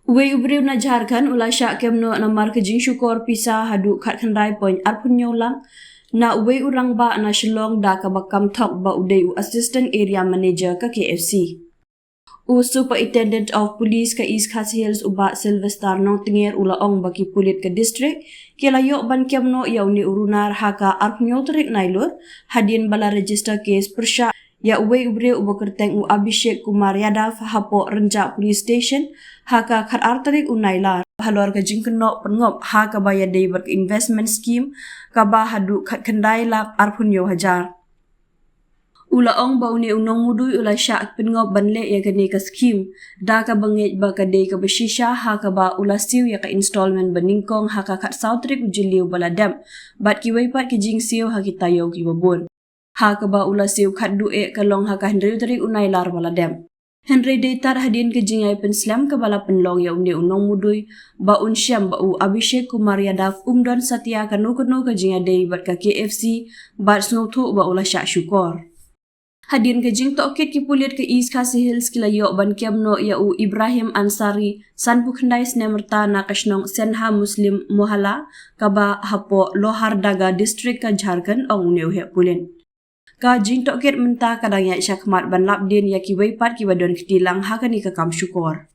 Uwe ubriu na Jharkhand ula Shah kemno na mar kejing shukor pisa haduh khat khandai point arpun nyolang na uwe rangbah na Shillong da ka bakam thok ba udai u assistant area manager ka KFC. U superintendent of police ka East Khas Hills uba Sylvester nong tinger ula ong baki pulit ka district kelayo ban kemno yauni urunar haka arpun trik nailur hadin bala register case persya ya uwe ubre ubakerteng u Abhishek Kumar Yadav hapo renjak police station haka khat artarik unailar halor ka jingkeno pengop haka baya day work investment scheme kaba haduh khat khandai lak arpunyo hajar ula ong bauni unong mudui ula Shah pengop banle ya gani ka scheme da ka bangej ba ka day ka beshisha haka ba ula siu ya ka installment baningkong haka khat sautrik ujiliu baladam bat ki waipat ki jing siu hakitayo ki babon haka ba ula siu khat du'e kalong haka hendri tarik unailar baladam Henry Deitar hadin ke jingai penslam ke bala penlong ya undi unong mudui ba unsyam ba u Abhishek Kumar Yadav umdon satya kanu ke jingai day bat ka KFC bat snothu ba ula Shah shukor. Hadin ke jing tokit ki pulit ke East Khas Hills kilayo ban kiamno ya u Ibrahim Ansari san pukhandai snemerta na kashnong Senha Muslim Mohala kaba hapo Lohar Daga district ka Jharkhand ong uneu he pulin. Ka jing tokit mentah kadang ya syakmat ban lapdin ya ki waipat ki wadon ketilang hakani ka kam syukor.